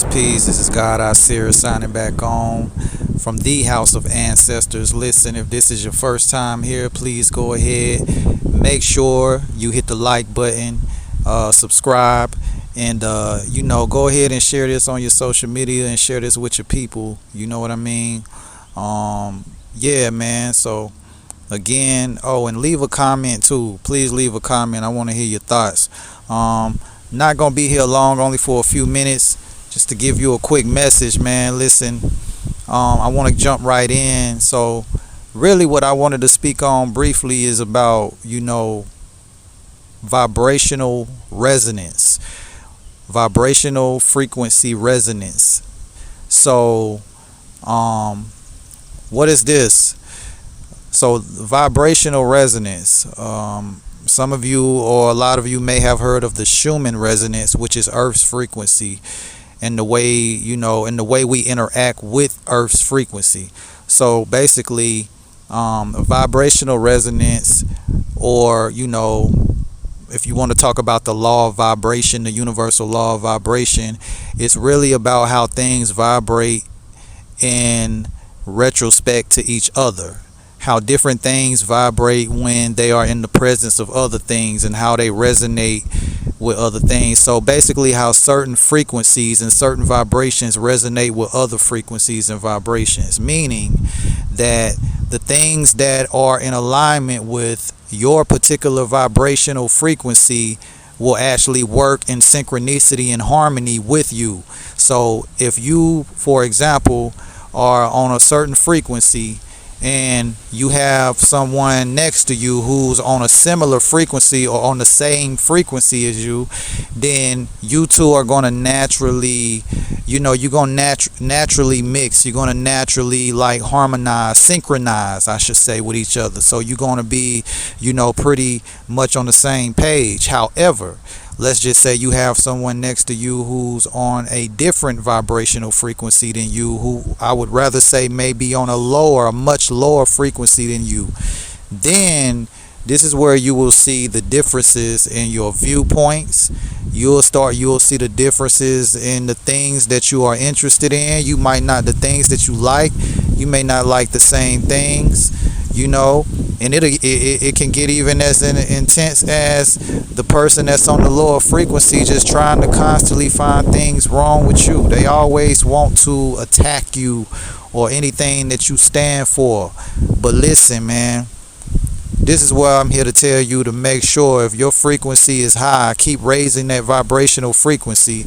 Peace. This is God Isaiah signing back on from the House of Ancestors. Listen, if this is your first time here, please go ahead. Make sure you hit the like button, subscribe, and go ahead and share this on your social media and share this with your people. You know what I mean? Yeah, man. So again, and leave a comment too. Please leave a comment. I want to hear your thoughts. Not gonna be here long, only for a few minutes, just to give you a quick message, man. Listen, I want to jump right in. So really what I wanted to speak on briefly is about, vibrational resonance, vibrational frequency resonance. So what is this? So vibrational resonance, some of you or a lot of you may have heard of the Schumann resonance, which is Earth's frequency, and the way we interact with Earth's frequency. So basically, vibrational resonance, or if you want to talk about the law of vibration, the universal law of vibration, it's really about how things vibrate in retrospect to each other. How different things vibrate when they are in the presence of other things, and how they resonate with other things. So basically how certain frequencies and certain vibrations resonate with other frequencies and vibrations, meaning that the things that are in alignment with your particular vibrational frequency will actually work in synchronicity and harmony with you. So if you, for example, are on a certain frequency and you have someone next to you who's on a similar frequency or on the same frequency as you, then you two are going to naturally, you're going to naturally mix. You're going to naturally harmonize, synchronize, I should say, with each other. So you're going to be, pretty much on the same page. However, let's just say you have someone next to you who's on a different vibrational frequency than you, who I would rather say may be on a much lower frequency than you. Then this is where you will see the differences in your viewpoints. You'll see the differences in the things that you are interested in. You might not, the things that you like, you may not like the same things, and it can get even as intense as the person that's on the lower frequency just trying to constantly find things wrong with you. They always want to attack you or anything that you stand for. But listen, man, this is where I'm here to tell you to make sure if your frequency is high, keep raising that vibrational frequency.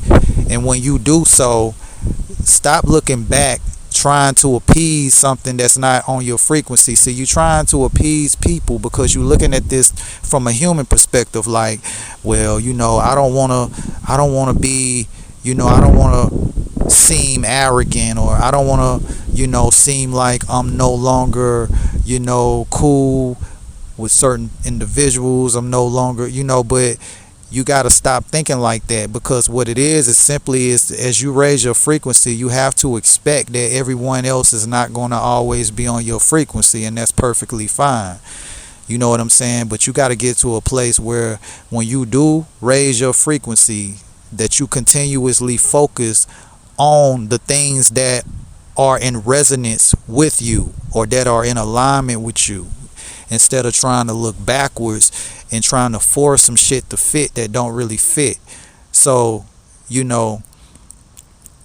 And when you do so, stop looking back trying to appease something that's not on your frequency. See, you're trying to appease people because you're looking at this from a human perspective, like, well, I don't want to be, I don't want to seem arrogant, or I don't want to, seem like I'm no longer, cool with certain individuals. I'm no longer, but you got to stop thinking like that, because what it is simply as you raise your frequency, you have to expect that everyone else is not going to always be on your frequency, and that's perfectly fine. You know what I'm saying? But you got to get to a place where when you do raise your frequency, that you continuously focus on the things that are in resonance with you or that are in alignment with you, instead of trying to look backwards and trying to force some shit to fit that don't really fit. So,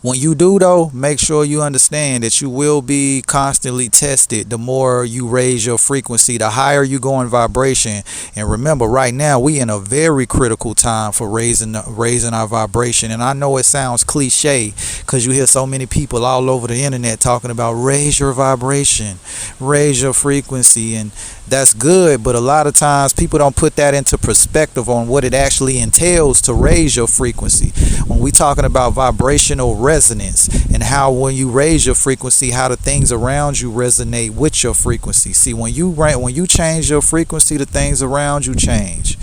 when you do though, make sure you understand that you will be constantly tested. The more you raise your frequency, the higher you go in vibration. And remember, right now we in a very critical time for raising our vibration. And I know it sounds cliche because you hear so many people all over the internet talking about raise your vibration, raise your frequency, and that's good, but a lot of times people don't put that into perspective on what it actually entails to raise your frequency. When we talking about vibrational resonance, and how when you raise your frequency, how the things around you resonate with your frequency. See, when you change your frequency, the things around you change.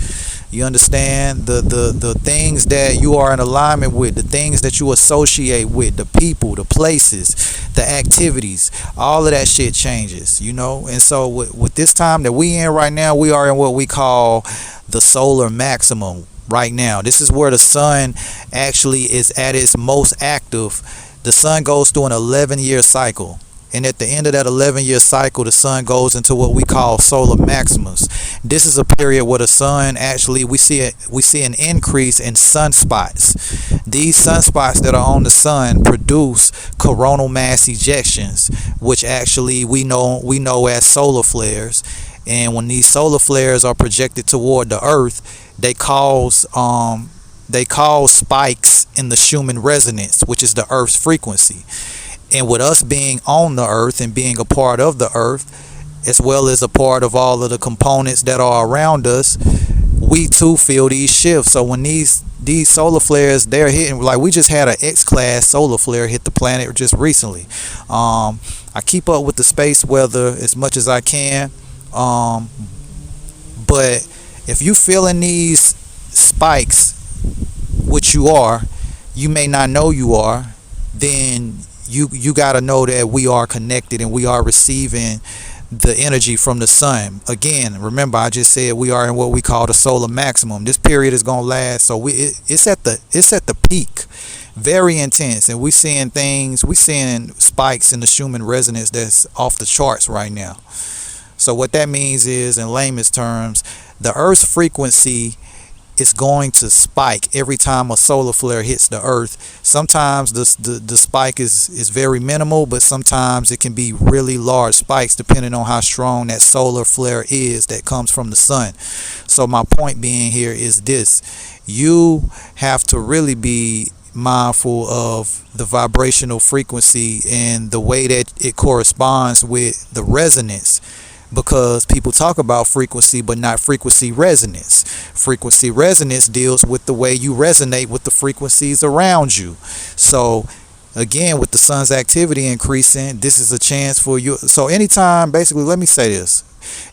You understand? The things that you are in alignment with, the things that you associate with, the people, the places, the activities, all of that shit changes, And so with this time that we in right now, we are in what we call the solar maximum. right now. This is where the sun actually is at its most active. The sun goes through an 11-year cycle. And at the end of that 11-year cycle, the sun goes into what we call solar maximus. This is a period where the sun actually, we see an increase in sunspots. These sunspots that are on the sun produce coronal mass ejections, which actually we know as solar flares. And when these solar flares are projected toward the Earth, they cause spikes in the Schumann resonance, which is the Earth's frequency. And with us being on the Earth and being a part of the Earth, as well as a part of all of the components that are around us, we too feel these shifts. So when these solar flares, they're hitting, like we just had an X-class solar flare hit the planet just recently. I keep up with the space weather as much as I can, but if you feeling these spikes, which you are, you may not know you are, then you got to know that we are connected and we are receiving the energy from the sun. Again, remember I just said we are in what we call the solar maximum. This period is going to last, so it's at the peak, very intense, and we're seeing spikes in the Schumann resonance that's off the charts right now. So what that means is, in layman's terms, the Earth's frequency is going to spike every time a solar flare hits the Earth. Sometimes the spike is very minimal, but sometimes it can be really large spikes depending on how strong that solar flare is that comes from the sun. So my point being here is this: you have to really be mindful of the vibrational frequency and the way that it corresponds with the resonance. Because people talk about frequency, but not frequency resonance. Frequency resonance deals with the way you resonate with the frequencies around you. So again, with the sun's activity increasing, this is a chance for you. So anytime, basically, let me say this: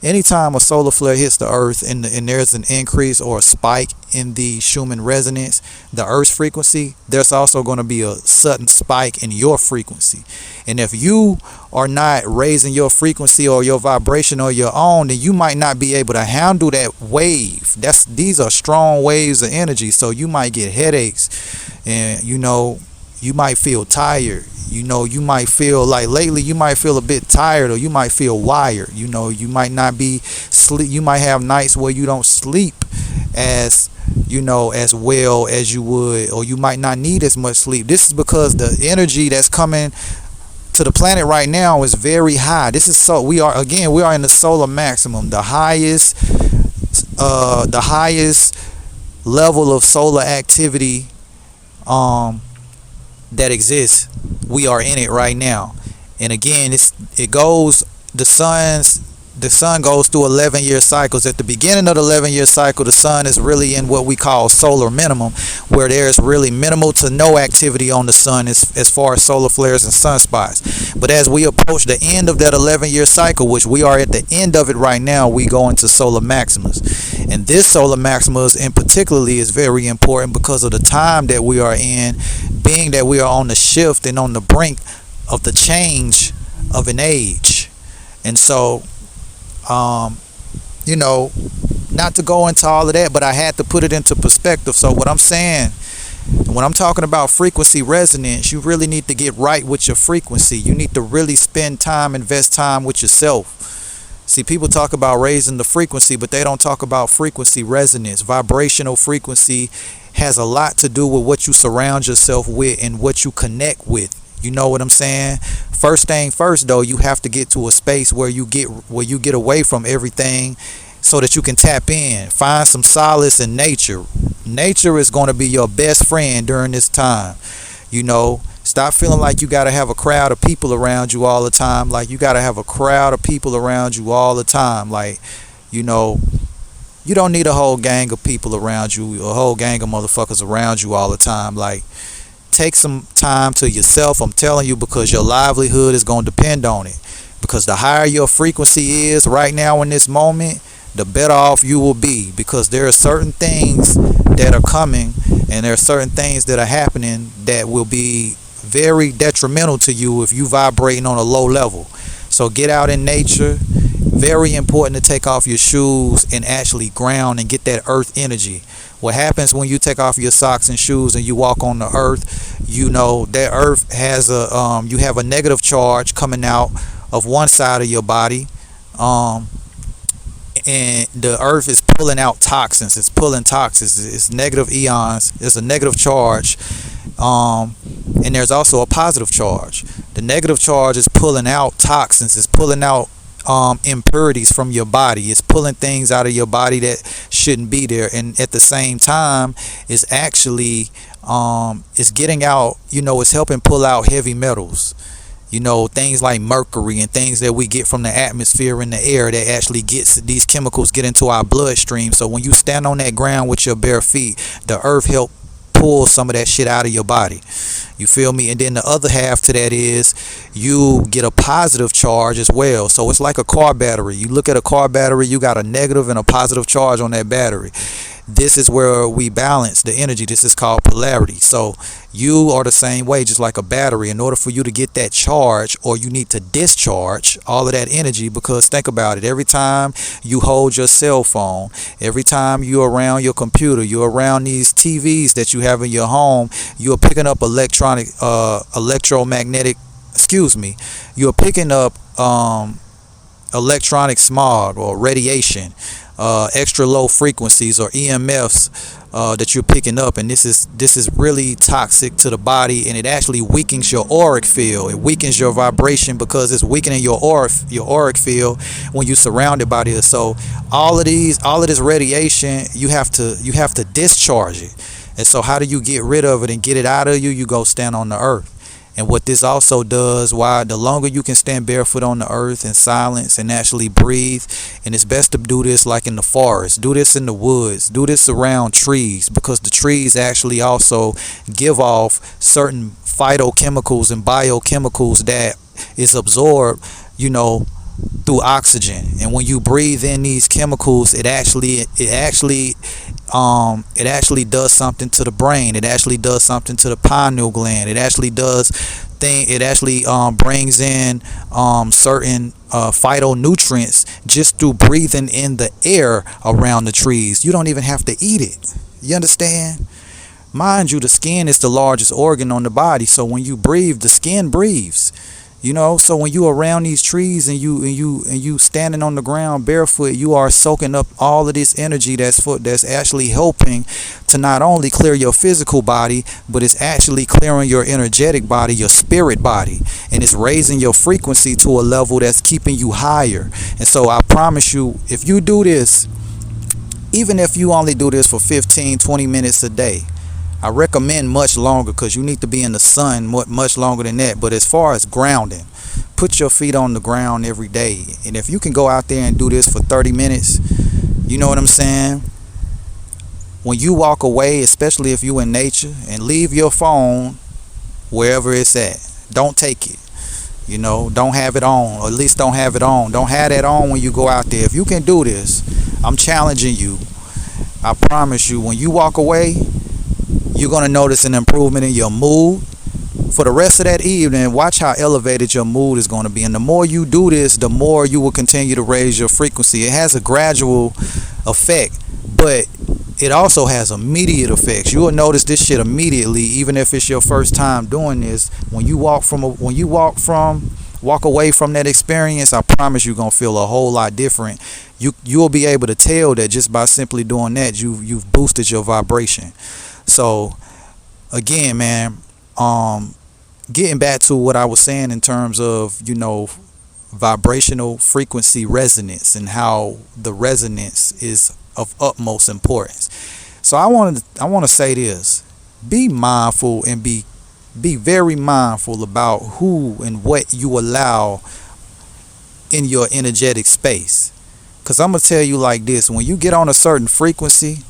anytime a solar flare hits the Earth and there's an increase or a spike in the Schumann resonance, the Earth's frequency, there's also going to be a sudden spike in your frequency. And if you are not raising your frequency or your vibration on your own, then you might not be able to handle that wave. These are strong waves of energy, so you might get headaches, and you might feel tired. You might feel like lately you might feel a bit tired, or you might feel wired. You might not be sleep. You might have nights where you don't sleep as well as you would, or you might not need as much sleep. This is because the energy that's coming to the planet right now is very high. We are in the solar maximum, the highest level of solar activity that exists. We are in it right now. And again, the sun goes through 11-year cycles. At the beginning of the 11-year cycle, the sun is really in what we call solar minimum, where there's really minimal to no activity on the sun as far as solar flares and sunspots. But as we approach the end of that 11-year cycle, which we are at the end of it right now, we go into solar maximus. And this solar maximus in particularly is very important because of the time that we are in, being that we are on the shift and on the brink of the change of an age. And so not to go into all of that, but I had to put it into perspective. So what I'm saying, when I'm talking about frequency resonance, you really need to get right with your frequency. You need to really spend time, invest time with yourself. See, people talk about raising the frequency, but they don't talk about frequency resonance. Vibrational frequency has a lot to do with what you surround yourself with and what you connect with. You know what I'm saying? First thing first, though, you have to get to a space where you get away from everything so that you can tap in. Find some solace in nature. Nature is going to be your best friend during this time. Stop feeling like you got to have a crowd of people around you all the time. Like you got to have a crowd of people around you all the time. Like, you don't need a whole gang of people around you, a whole gang of motherfuckers around you all the time. Like, take some time to yourself, I'm telling you, because your livelihood is going to depend on it. Because the higher your frequency is right now in this moment, the better off you will be. Because there are certain things that are coming and there are certain things that are happening that will be very detrimental to you if you vibrating on a low level. So get out in nature. Very important to take off your shoes and actually ground and get that earth energy. What happens when you take off your socks and shoes and you walk on the earth? You know that earth has you have a negative charge coming out of one side of your body, um, and the earth is pulling out toxins. It's pulling toxins. It's negative ions. It's a negative charge, and there's also a positive charge. The negative charge is pulling out toxins. It's pulling out impurities from your body. It's pulling things out of your body that shouldn't be there, and at the same time, it's actually it's getting out. It's helping pull out heavy metals. Things like mercury and things that we get from the atmosphere and the air that actually these chemicals get into our bloodstream. So when you stand on that ground with your bare feet, the earth help pull some of that shit out of your body. You feel me? And then the other half to that is you get a positive charge as well. So it's like a car battery. You look at a car battery, you got a negative and a positive charge on that battery. This is where we balance the energy. This is called polarity. So you are the same way, just like a battery. In order for you to get that charge, or you need to discharge all of that energy, because think about it. Every time you hold your cell phone, every time you're around your computer, you're around these TVs that you have in your home, you're picking up electromagnetic, you're picking up electronic smog or radiation, extra low frequencies or EMFs that you're picking up, and this is really toxic to the body, and it actually weakens your auric field. It weakens your vibration because it's weakening your auric field when you're surrounded by this. So all of this radiation, you have to discharge it. And so how do you get rid of it and get it out of you? You go stand on the earth. And what this also does, why the longer you can stand barefoot on the earth in silence and actually breathe, and it's best to do this like in the forest, do this in the woods, do this around trees, because the trees actually also give off certain phytochemicals and biochemicals that is absorbed, through oxygen. And when you breathe in these chemicals, it actually does something to the brain. It actually does something to the pineal gland. It actually brings in certain phytonutrients just through breathing in the air around the trees. You don't even have to eat it. You understand? Mind you, the skin is the largest organ on the body. So when you breathe, the skin breathes. So when you around these trees and you standing on the ground barefoot, you are soaking up all of this energy that's actually helping to not only clear your physical body, but it's actually clearing your energetic body, your spirit body, and it's raising your frequency to a level that's keeping you higher. And so I promise you, if you do this, even if you only do this for 15-20 minutes a day, I recommend much longer, because you need to be in the sun much longer than that. But as far as grounding, put your feet on the ground every day. And if you can go out there and do this for 30 minutes, you know what I'm saying? When you walk away, especially if you're in nature, and leave your phone wherever it's at. Don't take it. Don't have it on, or at least don't have it on. Don't have that on when you go out there. If you can do this, I'm challenging you. I promise you, when you walk away, you're going to notice an improvement in your mood. For the rest of that evening, watch how elevated your mood is going to be. And the more you do this, the more you will continue to raise your frequency. It has a gradual effect, but it also has immediate effects. You will notice this shit immediately, even if it's your first time doing this. When you walk away from that experience, I promise you're going to feel a whole lot different. You'll be able to tell that just by simply doing that, you've boosted your vibration. So again, man, getting back to what I was saying in terms of, vibrational frequency resonance, and how the resonance is of utmost importance. So I want to say this: be mindful, and be very mindful about who and what you allow in your energetic space. Because I'm going to tell you like this: when you get on a certain frequency,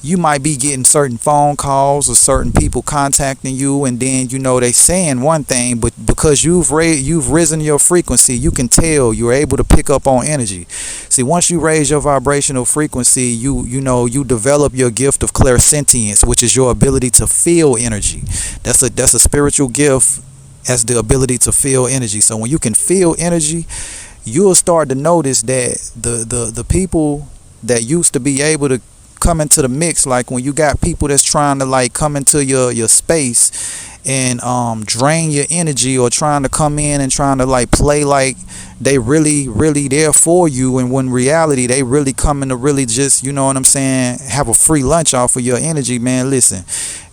you might be getting certain phone calls or certain people contacting you, and then they saying one thing, but because you've risen your frequency, you can tell, you're able to pick up on energy. See, once you raise your vibrational frequency, you develop your gift of clairsentience, which is your ability to feel energy. That's a spiritual gift, as the ability to feel energy. So when you can feel energy, you'll start to notice that the people that used to be able to come into the mix, like when you got people that's trying to like come into your space and drain your energy, or trying to come in and trying to like play like they really there for you, and when reality they really coming to really just, you know what I'm saying, have a free lunch off of your energy, man. Listen,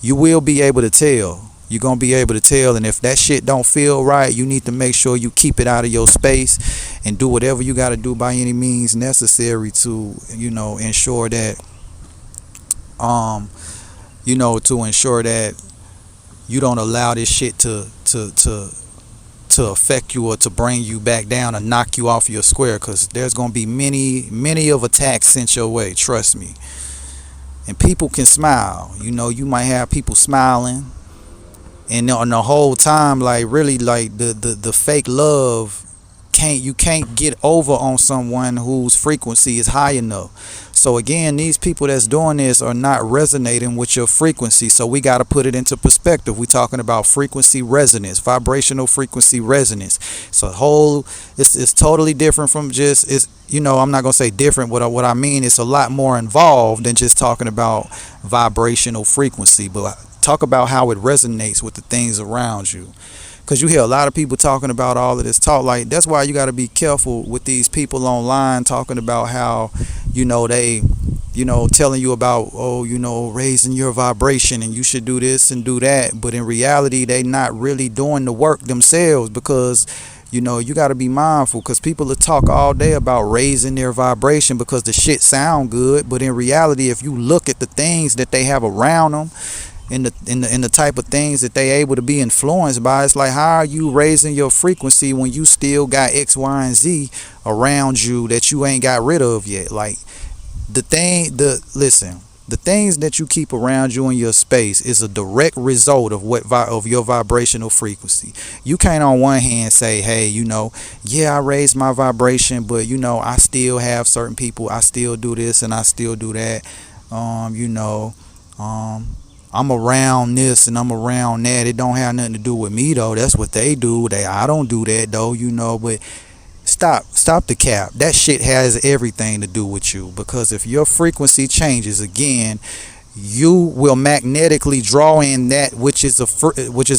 you will be able to tell. You're gonna be able to tell, and if that shit don't feel right, you need to make sure you keep it out of your space and do whatever you got to do by any means necessary to, you know, ensure that to ensure that you don't allow this shit to affect you, or to bring you back down and knock you off your square, because there's going to be many of attacks sent your way, trust me. And people can smile, you know, you might have people smiling, and on the whole time, like really, like the fake love, you can't get over on someone whose frequency is high enough. So again, these people that's doing this are not resonating with your frequency. So we got to put it into perspective. We're talking about frequency resonance, vibrational frequency resonance. So it's totally different from just, it's, you know, I'm not going to say different. What I mean, it's a lot more involved than just talking about vibrational frequency, but talk about how it resonates with the things around you. Because you hear a lot of people talking about all of this talk. Like, that's why you got to be careful with these people online talking about how, you know, they, you know, telling you about, oh, you know, raising your vibration and you should do this and do that. But in reality, they not really doing the work themselves, because, you know, you got to be mindful, because people will talk all day about raising their vibration because the shit sound good. But in reality, if you look at the things that they have around them, in the type of things that they able to be influenced by, it's like, how are you raising your frequency when you still got X, Y, and Z around you that you ain't got rid of yet? Like, the things that you keep around you in your space is a direct result of of your vibrational frequency. You can't on one hand say, hey, you know, yeah, I raised my vibration, but you know, I still have certain people, I still do this and I still do that. I'm around this and I'm around that. It don't have nothing to do with me though. That's what they do. I don't do that though, you know. But stop the cap. That shit has everything to do with you, because if your frequency changes again, you will magnetically draw in that which is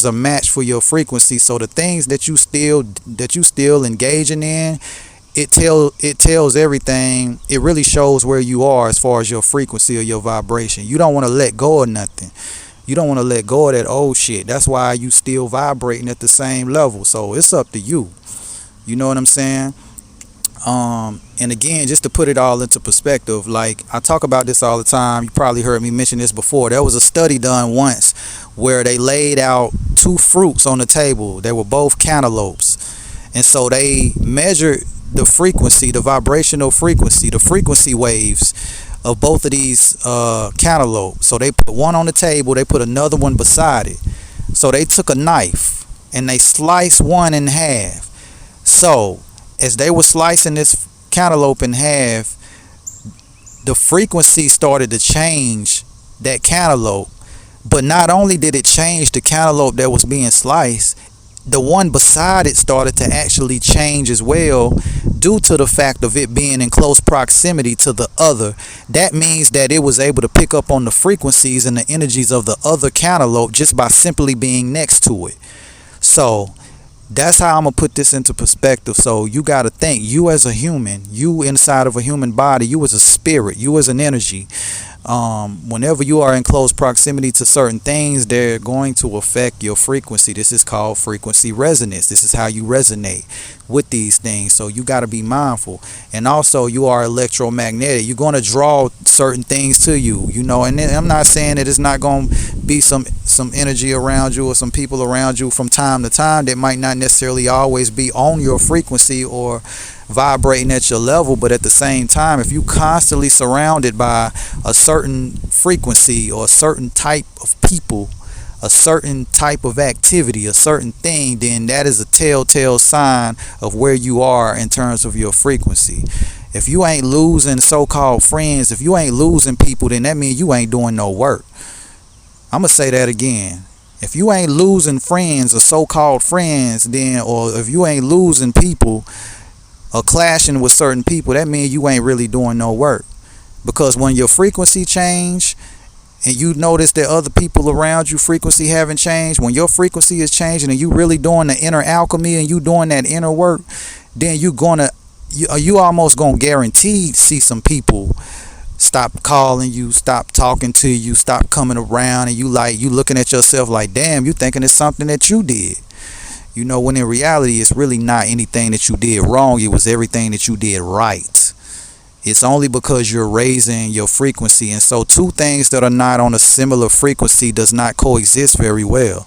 a match for your frequency. So the things that you still engaging in, it tells everything. It really shows where you are as far as your frequency or your vibration. You don't want to let go of nothing. You don't want to let go of that old shit. That's why you still vibrating at the same level. So it's up to you. You know what I'm saying? And again, just to put it all into perspective, like I talk about this all the time. You probably heard me mention this before. There was a study done once where they laid out two fruits on the table. They were both cantaloupes. And so they measured the frequency, the vibrational frequency, the frequency waves of both of these cantaloupes. So they put one on the table, they put another one beside it. So they took a knife and they sliced one in half. So as they were slicing this cantaloupe in half, the frequency started to change that cantaloupe. But not only did it change the cantaloupe that was being sliced, the one beside it started to actually change as well, due to the fact of it being in close proximity to the other. That means that it was able to pick up on the frequencies and the energies of the other cantaloupe just by simply being next to it. So that's how I'm gonna put this into perspective. So you got to think, you as a human, you inside of a human body, you as a spirit, you as an energy, whenever you are in close proximity to certain things, they're going to affect your frequency. This is called frequency resonance. This is how you resonate with these things. So you got to be mindful. And also, you are electromagnetic. You're going to draw certain things to you, you know. And I'm not saying that it's not going to be some energy around you or some people around you from time to time that might not necessarily always be on your frequency or vibrating at your level. But at the same time, if you constantly surrounded by a certain frequency or a certain type of people, a certain type of activity, a certain thing, then that is a telltale sign of where you are in terms of your frequency. If you ain't losing so-called friends, if you ain't losing people, then that means you ain't doing no work. I'm gonna say that again. If you ain't losing friends or so-called friends, then, or if you ain't losing people or clashing with certain people, that means you ain't really doing no work. Because when your frequency change and you notice that other people around you frequency haven't changed, when your frequency is changing and you really doing the inner alchemy and you doing that inner work, then you almost gonna guarantee see some people stop calling you, stop talking to you, stop coming around, and you looking at yourself like, damn, you thinking it's something that you did. When in reality it's really not anything that you did wrong, it was everything that you did right. It's only because you're raising your frequency. And so two things that are not on a similar frequency does not coexist very well.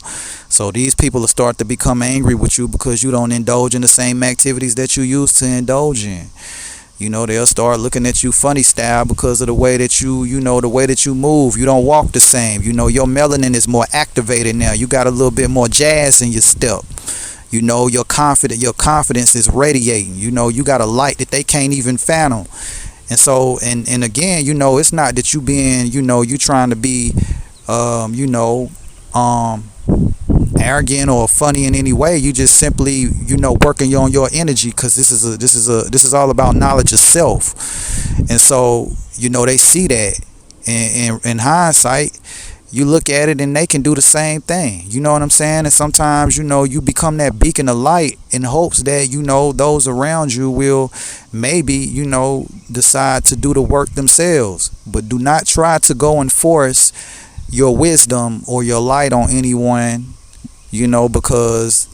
So these people will start to become angry with you because you don't indulge in the same activities that you used to indulge in. They'll start looking at you funny style because of the way that the way that you move. You don't walk the same. Your melanin is more activated now. You got a little bit more jazz in your step. Your confidence is radiating. You got a light that they can't even fathom. And so, and again, it's not that you being, you trying to be, arrogant or funny in any way. You just simply, working on your energy, because this is all about knowledge of self. And so, they see that, and in hindsight, you look at it and they can do the same thing. You know what I'm saying? And sometimes, you become that beacon of light in hopes that, those around you will maybe, decide to do the work themselves. But do not try to go and force your wisdom or your light on anyone, because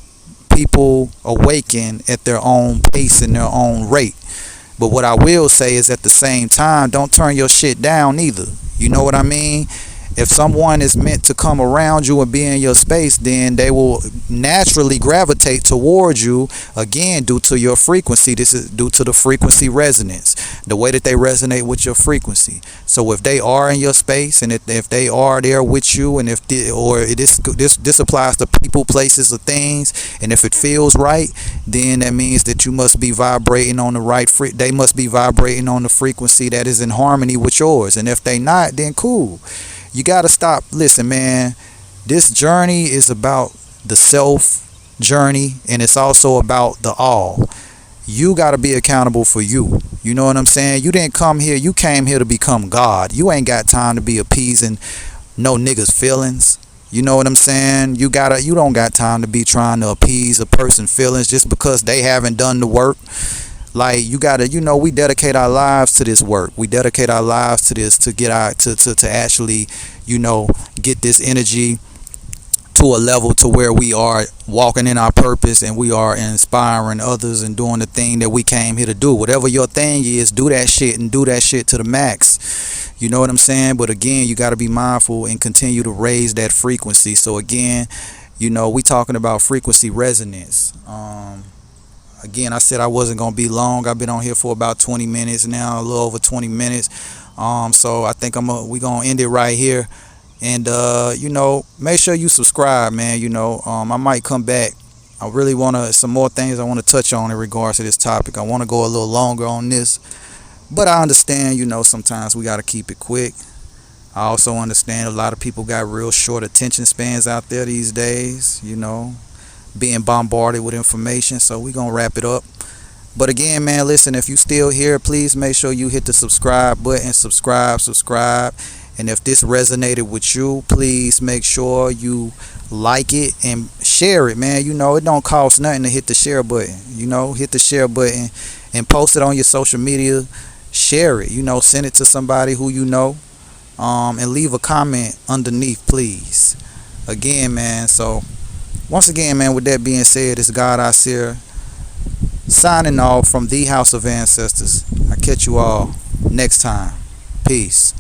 people awaken at their own pace and their own rate. But what I will say is, at the same time, don't turn your shit down either. You know what I mean? If someone is meant to come around you and be in your space, then they will naturally gravitate towards you, again, due to your frequency. This is due to the frequency resonance, the way that they resonate with your frequency. So if they are in your space, and if they are there with you, and this applies to people, places, or things, and if it feels right, then that means that you must be vibrating on the right they must be vibrating on the frequency that is in harmony with yours. And if they not, then cool. You got to stop. Listen, man, this journey is about the self journey, and it's also about the all. You got to be accountable for you. You know what I'm saying? You didn't come here. You came here to become God. You ain't got time to be appeasing no niggas' feelings. You know what I'm saying? You don't got time to be trying to appease a person's feelings just because they haven't done the work. Like, you gotta, we dedicate our lives to this work. We dedicate our lives to this, to get to actually, get this energy to a level to where we are walking in our purpose, and we are inspiring others and doing the thing that we came here to do. Whatever your thing is, do that shit, and do that shit to the max. You know what I'm saying? But again, you got to be mindful and continue to raise that frequency. So again, we talking about frequency resonance. Again, I said I wasn't going to be long. I've been on here for about 20 minutes now, a little over 20 minutes. So I think we're going to end it right here. And, make sure you subscribe, man. I might come back. I really want some more things I want to touch on in regards to this topic. I want to go a little longer on this. But I understand, sometimes we got to keep it quick. I also understand a lot of people got real short attention spans out there these days, being bombarded with information. So we're gonna wrap it up. But again, man, listen, if you still here, please make sure you hit the subscribe button. Subscribe. And if this resonated with you, please make sure you like it and share it, man. It don't cost nothing to hit the share button. Hit the share button and post it on your social media. Share it, send it to somebody who and leave a comment underneath, please. Again, man, so once again, man, with that being said, it's God Asir signing off from the House of Ancestors. I catch you all next time. Peace.